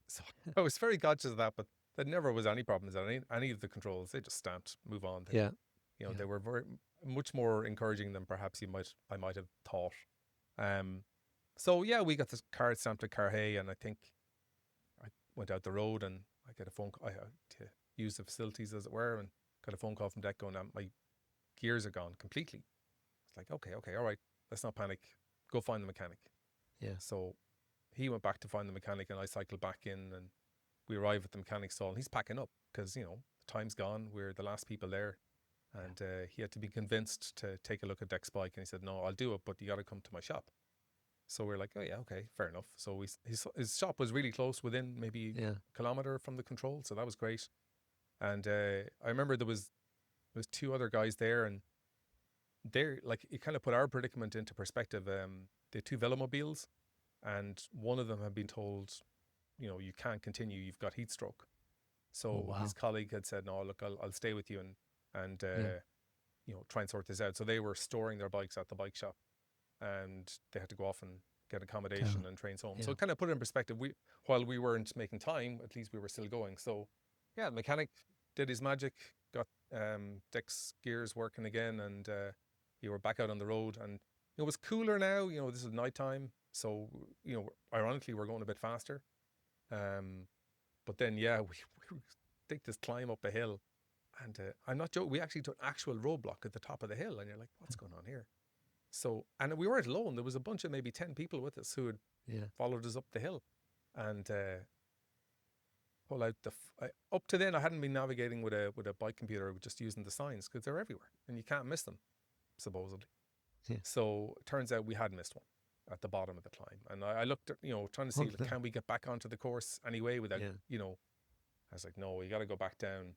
So I was very conscious of that, but there never was any problems at any of the controls. They just stamped, move on. Yeah. They Yeah. were very much more encouraging than perhaps I might have thought. Um, so yeah, we got this card stamped at Carhay, and I think I went out the road and I got a phone call. I had to use the facilities as it were, and got a phone call from Deck going, my gears are gone completely. It's like, okay, all right, let's not panic. Go find the mechanic. Yeah. So he went back to find the mechanic, and I cycled back in, and we arrive at the mechanic's stall, and he's packing up because time's gone. We're the last people there, and he had to be convinced to take a look at Deck's bike, and he said, "No, I'll do it, but you got to come to my shop." So we're like, "Oh yeah, okay, fair enough." So his shop was really close, within maybe Yeah. a kilometer from the control, so that was great. And I remember there was two other guys there, and they're like, it kind of put our predicament into perspective. They had two velomobiles, and one of them had been told, you can't continue, you've got heat stroke. Oh So his wow. colleague had said, no, look, I'll stay with you and Yeah. try and sort this out. So they were storing their bikes at the bike shop, and they had to go off and get accommodation Tell. and trains home. So Yeah. it kind of put it in perspective. While we weren't making time, at least we were still going. So yeah, the mechanic did his magic, got Dick's gears working again, and we were back out on the road. And it was cooler now. This is nighttime, so ironically, we're going a bit faster. Um, but then yeah, we take this climb up a hill, and I'm not joking. We actually took actual roadblock at the top of the hill, and you're like, what's going on here? So, and we weren't alone. There was a bunch of maybe 10 people with us who had Yeah. followed us up the hill, and pull out up to then I hadn't been navigating with a bike computer, just using the signs because they're everywhere and you can't miss them, supposedly. Yeah. So it turns out we had missed one at the bottom of the climb, and I looked at, trying to see, Oh like, no. can we get back onto the course anyway without, Yeah. I was like, no, you got to go back down,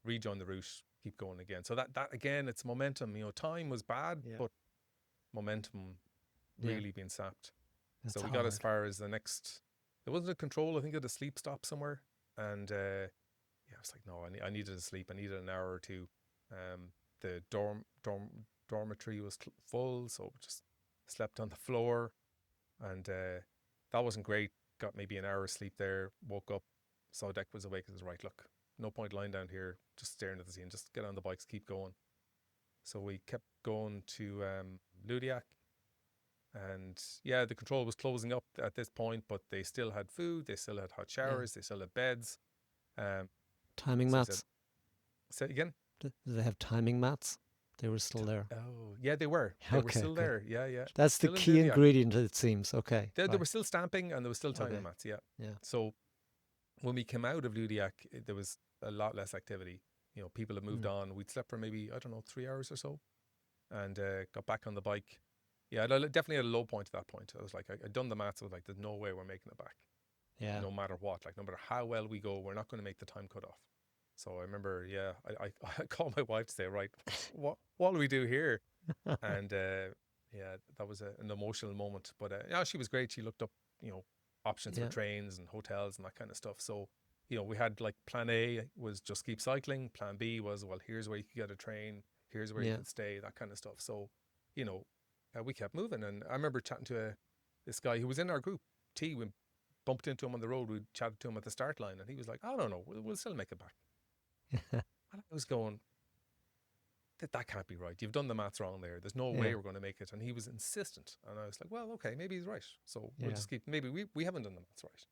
rejoin the route, keep going again. So that again, it's momentum. Time was bad, Yeah. but momentum Yeah. really being sapped. That's So we got as hard. far as the next. There wasn't a control. I think it had a sleep stop somewhere, and yeah, I was like, no, I needed to sleep. I needed an hour or two. The dormitory was full, so just slept on the floor, and that wasn't great. Got maybe an hour of sleep there. Woke up, saw Deck was awake. I was right. Look, no point lying down here, just staring at the scene. Just get on the bikes, keep going. So we kept going to Ludiac, and yeah, the control was closing up at this point, but they still had food, they still had hot Yeah. showers, they still had beds. Um, Timing so he said, mats. say it again. Do they have timing mats? They were still there. Oh, yeah, they were. They were Okay, still okay. there. Yeah, yeah. That's the Still in key Ludiac. ingredient, it seems. Okay, They were right. still stamping and there was still timing Okay. mats. Yeah. Yeah. So when we came out of Ludiac, there was a lot less activity. People had moved Mm. on. We'd slept for maybe, I don't know, 3 hours or so, and got back on the bike. Yeah, definitely had a low point at that point. I was like, I'd done the maths. I was like, there's no way we're making it back, Yeah. no matter what. Like, no matter how well we go, we're not going to make the time cut off. So I remember, yeah, I called my wife to say, right, what do we do here? And yeah, that was an emotional moment. But yeah, she was great. She looked up, options for Yeah. trains and hotels and that kind of stuff. So, we had like plan A was just keep cycling. Plan B was, well, here's where you could get a train. Here's where you Yeah. could stay, that kind of stuff. So, we kept moving. And I remember chatting to this guy who was in our group, T. We bumped into him on the road. We chatted to him at the start line. And he was like, I don't know, we'll still make it back. And I was going, that can't be right. You've done the maths wrong there. There's no way Yeah. we're going to make it. And he was insistent. And I was like, well, okay, maybe he's right. So we'll Yeah. just keep, maybe we haven't done the maths right.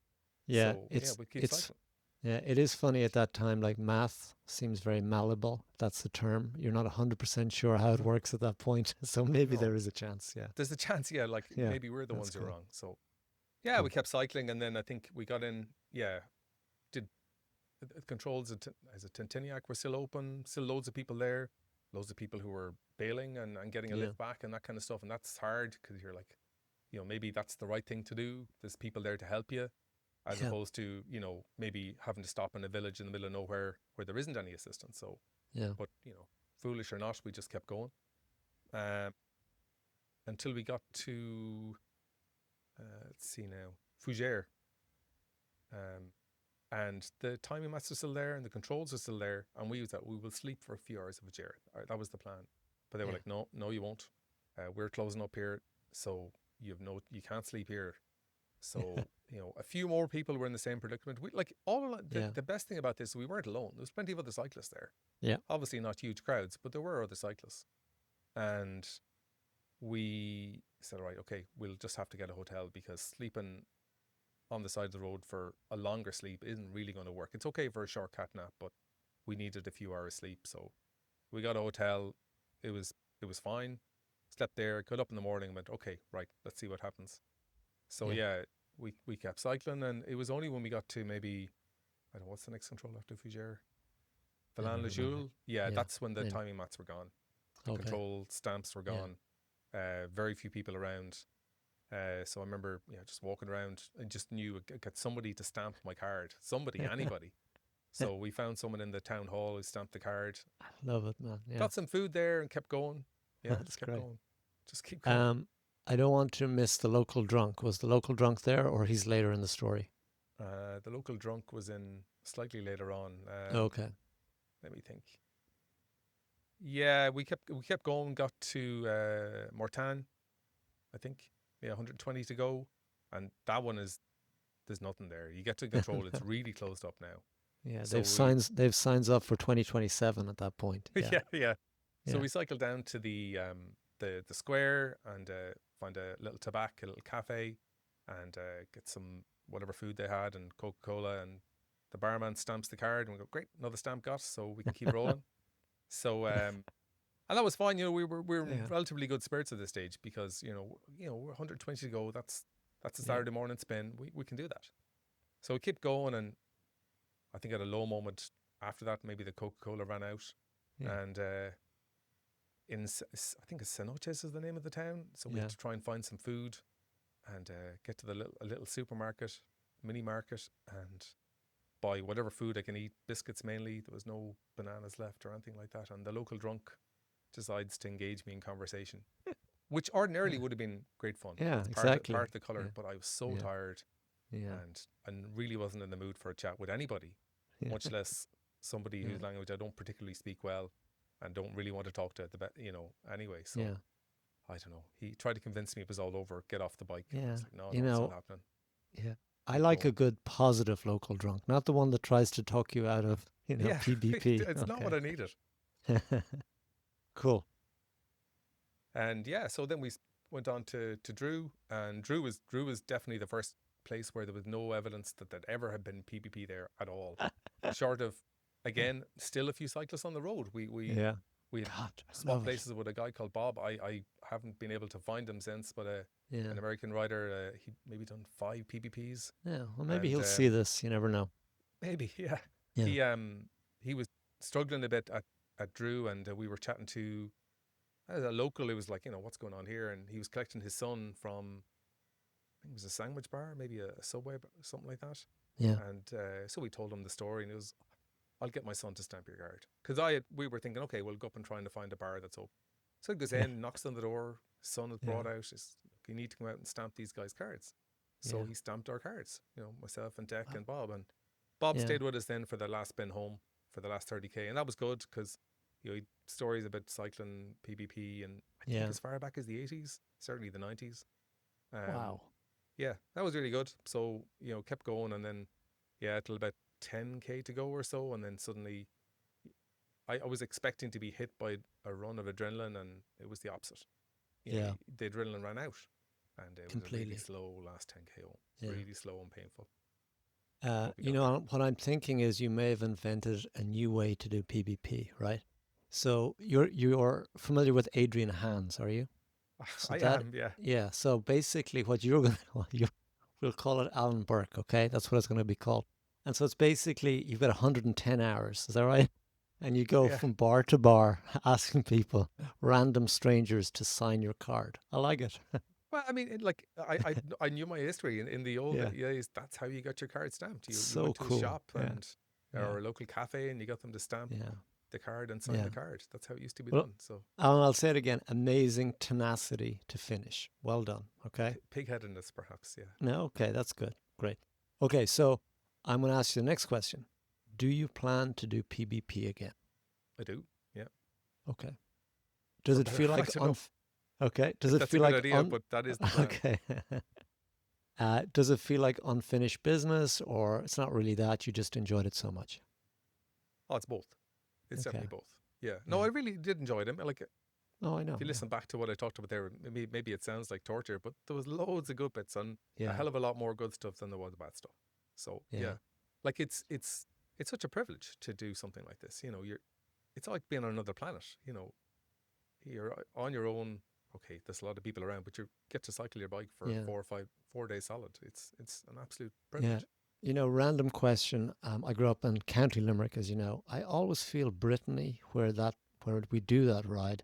Yeah. So yeah, we keep It's cycling. yeah, it is funny at that time, like math seems very malleable. That's the term. You're not 100% sure how it works at that point. So maybe No, there is a chance. Yeah. there's a chance, yeah, like Yeah. maybe we're the That's ones who are cool. wrong. So yeah, we Cool. kept cycling. And then I think we got in, yeah, did controls as a Tintiniac were still open, still loads of people there, loads of people who were bailing and getting a Yeah. lift back and that kind of stuff. And that's hard because you're like, maybe that's the right thing to do. There's people there to help you, as Yeah. opposed to, maybe having to stop in a village in the middle of nowhere where there isn't any assistance. So, Yeah. but, foolish or not, we just kept going um, until we got to, let's see now, Fougère. And the timing mats are still there and the controls are still there. And we will sleep for a few hours of Fougère. That was the plan. But they were Yeah. like, no, you won't. We're closing up here. So you can't sleep here. So, a few more people were in the same predicament. We like Yeah. the best thing about this, we weren't alone. There was plenty of other cyclists there. Yeah. Obviously not huge crowds, but there were other cyclists. And we said, all right, okay, we'll just have to get a hotel because sleeping on the side of the road for a longer sleep isn't really going to work. It's okay for a short cat nap, but we needed a few hours sleep. So we got a hotel. It was fine. Slept there, got up in the morning and went, okay, right, let's see what happens. So yeah, we kept cycling, and it was only when we got to maybe, I don't know, what's the next control after Fougère? I don't remember. Villan-le-Joul. Yeah, Yeah. that's when the Then- timing mats were gone. The Okay. control stamps were Yeah. gone. Very few people around. So I remember, just walking around and just knew I'd get somebody to stamp my card. Somebody, anybody. So we found someone in the town hall who stamped the card. I love it, man. Yeah. Got some food there and kept going. Yeah, That's just kept great. going. Just keep going. I don't want to miss the local drunk. Was the local drunk there, or he's later in the story? The local drunk was in slightly later on. Okay. Let me think. Yeah, we kept going. Got to Mortain, I think. Yeah, 120 to go, and that one there's nothing there. You get to control. It's really closed up now. Yeah, So they've signs up for 2027 at that point. Yeah. yeah. So Yeah. we cycled down to the square and find a little tobacco, a little cafe, and get some whatever food they had and Coca-Cola, and the barman stamps the card and we go, great, another stamp got, so we can keep rolling. So and that was fine. We were Yeah. relatively good spirits at this stage because we're 120 to go. That's a Yeah. Saturday morning spin. We can do that. So we kept going, and I think at a low moment after that, maybe the Coca-Cola ran out, Yeah. and I think it's Cenotes is the name of the town. So we Yeah. had to try and find some food and get to a little supermarket, mini market, and buy whatever food I can eat. Biscuits mainly. There was no bananas left or anything like that. And the local drunk decides to engage me in conversation, which ordinarily Yeah. would have been great fun. Yeah, It's exactly. part of the colour, Yeah. but I was so Yeah. tired Yeah. and really wasn't in the mood for a chat with anybody, Yeah. much less somebody Yeah. whose language I don't particularly speak well and don't really want to talk to anyway. So Yeah. I don't know. He tried to convince me it was all over, get off the bike. I Yeah. was like, no, You it's know, not happening. Yeah. I Keep like a going. good positive local drunk, not the one that tries to talk you out of, Yeah, PBP. it's not what I needed. Cool. And yeah, so then we went on to Drew, and Drew was definitely the first place where there was no evidence that there'd ever have been PBP there at all. Short of, again, still a few cyclists on the road. We Yeah. We had God, I swapped love it. places with a guy called Bob. I haven't been able to find him since, but Yeah. an American rider, he maybe done 5 PBPs, Yeah. Well, maybe and he'll see this. You never know. maybe yeah, Yeah. he um he was struggling a bit at Drew, and we were chatting to a local who was like, what's going on here, and he was collecting his son from, I think it was a sandwich bar, maybe a Subway, something like that. Yeah. And so we told him the story, and it was, I'll get my son to stamp your card. Because we were thinking, okay, we'll go up and trying to find a bar that's open. So he goes Yeah. in, knocks on the door, his son is Yeah. brought out, you need to come out and stamp these guys' cards. So Yeah. he stamped our cards, myself and Deck and Bob. And Bob Yeah. stayed with us then for the last spin home for the last 30K. And that was good because, he'd stories about cycling PBP, and I think Yeah. as far back as the 80s, certainly the 90s. Wow. Yeah, that was really good. So, kept going, and then, till about 10K to go or so. And then suddenly I was expecting to be hit by a run of adrenaline, and it was the opposite. Yeah. The adrenaline ran out, and it was a really Completely. slow last 10K home. Yeah. Really slow and painful. But we You got there. know, what I'm thinking is you may have invented a new way to do PBP, right? So you're familiar with Adrian Hans, are you? So I that, am, yeah. yeah. So basically, what you're going to, we'll call it Alan Burke, okay? That's what it's going to be called. And so it's basically you've got 110 hours, is that right? And you go Yeah. from bar to bar asking people, random strangers, to sign your card. I like it. Well, I mean, I knew my history in the old Yeah. days. That's how you got your card stamped. You So went to a cool. shop Yeah. and Yeah. or a local cafe, and you got them to stamp Yeah. the card and sign Yeah. the card. That's how it used to be Well, done. So Alan, I'll say it again. Amazing tenacity to finish. Well done. Okay. pig-headedness, perhaps. Yeah, No, okay, that's good. Great. Okay, so I'm going to ask you the next question. Do you plan to do PBP again? I do. Yeah. Okay. Does For it better, feel I like don't know okay? Does if it that's a feel good like idea, but that is the plan. okay? Does it feel like unfinished business, or it's not really that? You just enjoyed it so much. Oh, it's both. It's Okay. definitely both. Yeah. No, Yeah. I really did enjoy them. Like, Oh, I know. if you listen back to what I talked about there, maybe it sounds like torture, but there was loads of good bits and Yeah. a hell of a lot more good stuff than there was bad stuff. So yeah, like it's such a privilege to do something like this. It's like being on another planet. You're on your own. Okay, there's a lot of people around, but you get to cycle your bike for Yeah. 4 days solid. It's an absolute Yeah. privilege. You know, random question. I grew up in County Limerick, as you know. I always feel Brittany, where we do that ride,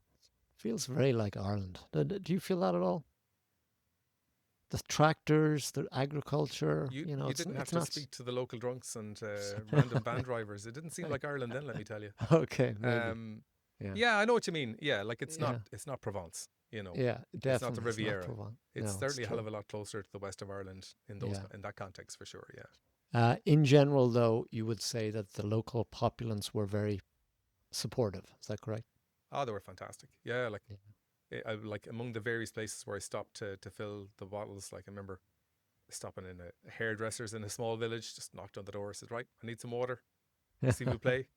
feels very like Ireland. Do you feel that at all? The tractors, the agriculture, You it's didn't have it's to not. speak to the local drunks and random van drivers. It didn't seem like Ireland then, let me tell you. Okay, maybe. Um, Yeah. yeah, I know what you mean. Yeah, like Yeah. it's not Provence. Yeah, It's not the definitely. It's not Riviera. Provence. It's No, it's certainly a hell true. of a lot closer to the west of Ireland Yeah. in that context for sure. Yeah. In general, though, you would say that the local populace were very supportive. Is that correct? Oh, they were fantastic. Yeah, like Yeah. like among the various places where I stopped to fill the bottles, like I remember stopping in a hairdresser's in a small village, just knocked on the door, said, "Right, I need some water. See we play."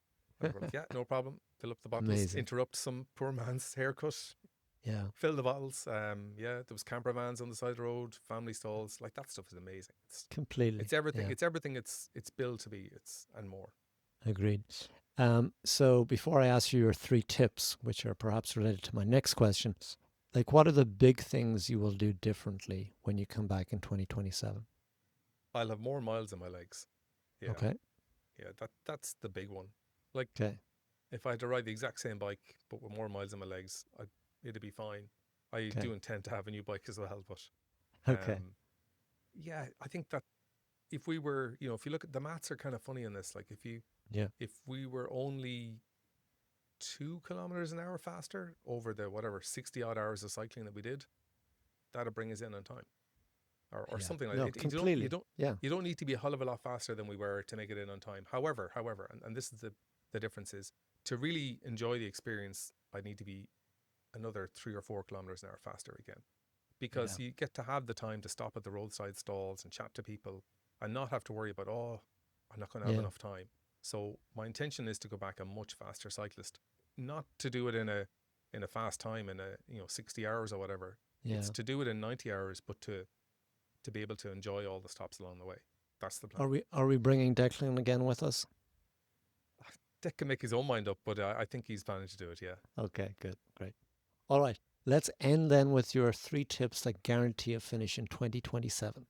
And they were like, "Yeah, no problem." Fill up the bottles, Amazing. interrupt some poor man's haircut, Yeah. fill the bottles. Yeah, there was camper vans on the side of the road, family stalls. Like that stuff is amazing. Completely. It's everything. Yeah. It's everything. It's built to be. It's and more. Agreed. So before I ask you your 3 tips, which are perhaps related to my next question, like what are the big things you will do differently when you come back in 2027? I'll have more miles in my legs. Yeah. Okay. Yeah, that's the big one. Like Okay. if I had to ride the exact same bike but with more miles in my legs, it'd be fine. I Okay. do intend to have a new bike as well, but Okay. yeah, I think that if we were, if you look at the maths are kind of funny in this. Like Yeah. if we were only 2 kilometers an hour faster over the whatever 60 odd hours of cycling that we did, that'd bring us in on time. Or Yeah. something like No, that. completely. Yeah. You don't need to be a hell of a lot faster than we were to make it in on time. However, and this is the difference is to really enjoy the experience, I need to be another 3 or 4 kilometers an hour faster again, because Yeah. you get to have the time to stop at the roadside stalls and chat to people and not have to worry about, I'm not going to have Yeah. enough time. So my intention is to go back a much faster cyclist, not to do it in a fast time in 60 hours or whatever. Yeah. It's to do it in 90 hours, but to be able to enjoy all the stops along the way. That's the plan. Are we bringing Declan again with us? Dick can make his own mind up, but I think he's planning to do it. Yeah. Okay, good, great. All right, let's end then with your 3 tips that guarantee a finish in 2027.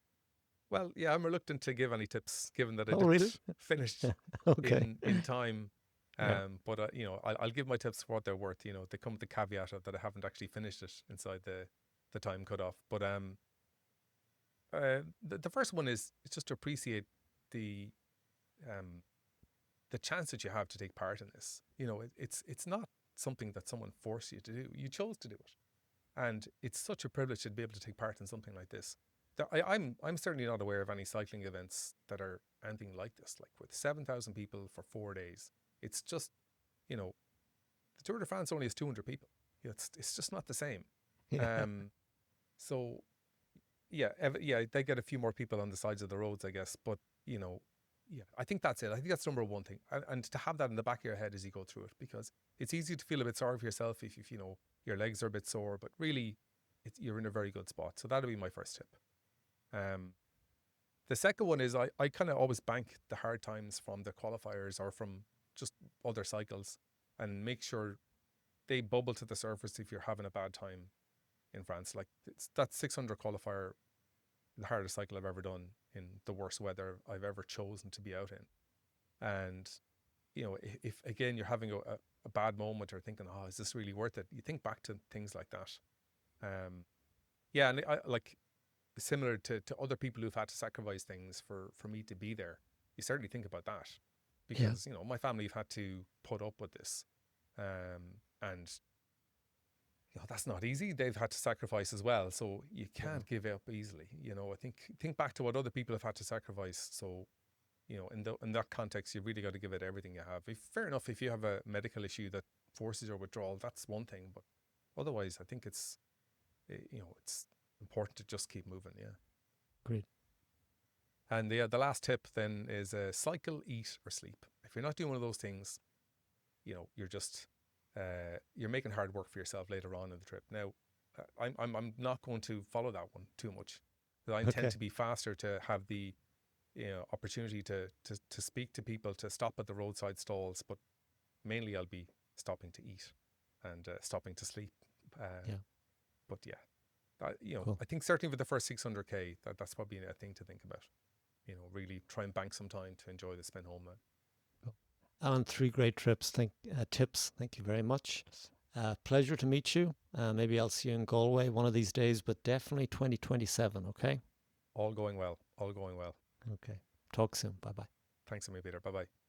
Well, yeah, I'm reluctant to give any tips, given that I Oh, really? didn't finish Okay. in time. Yeah. But you know, I'll give my tips for what they're worth. You know, they come with the caveat of that I haven't actually finished it inside the time cutoff. But the first one is it's just to appreciate the um the chance that you have to take part in this. You know, it's not something that someone forced you to do. You chose to do it, and it's such a privilege to be able to take part in something like this. I'm certainly not aware of any cycling events that are anything like this. Like with 7,000 people for 4 days, it's just, you know, the Tour de France only has 200 people. It's just not the same. Yeah. So yeah, they get a few more people on the sides of the roads, I guess. But you know, yeah, I think that's it. I think that's number one thing, and to have that in the back of your head as you go through it, because it's easy to feel a bit sorry for yourself if you know your legs are a bit sore, but really, you're in a very good spot. So that'll be my first tip. The second one is I kind of always bank the hard times from the qualifiers or from just other cycles, and make sure they bubble to the surface if you're having a bad time in France. Like that 600 qualifier, the hardest cycle I've ever done in the worst weather I've ever chosen to be out in. And, you know, if again, you're having a bad moment or thinking, oh, is this really worth it? You think back to things like that. Yeah. And I like similar to other people who've had to sacrifice things for me to be there. You certainly think about that because, you know, my family have had to put up with this. And you know, that's not easy. They've had to sacrifice as well. So you can't give up easily. You know, I think back to what other people have had to sacrifice. So, you know, in that context, you've really got to give it everything you have. Fair enough, if you have a medical issue that forces your withdrawal, that's one thing. But otherwise, I think it's, you know, it's important to just keep moving. Yeah. Great. And the last tip then is cycle, eat, or sleep. If you're not doing one of those things, you know, you're making hard work for yourself later on in the trip. Now, I'm not going to follow that one too much. I intend to be faster, to have the opportunity to speak to people, to stop at the roadside stalls, but mainly I'll be stopping to eat and stopping to sleep. But yeah, Cool. I think certainly for the first 600k, that's probably a thing to think about. You know, really try and bank some time to enjoy the spin home then. Alan, 3 great tips. Thank you very much. Pleasure to meet you. Maybe I'll see you in Galway one of these days, but definitely 2027. Okay. All going well. All going well. Okay. Talk soon. Bye bye. Thanks a million, Peter. Bye bye.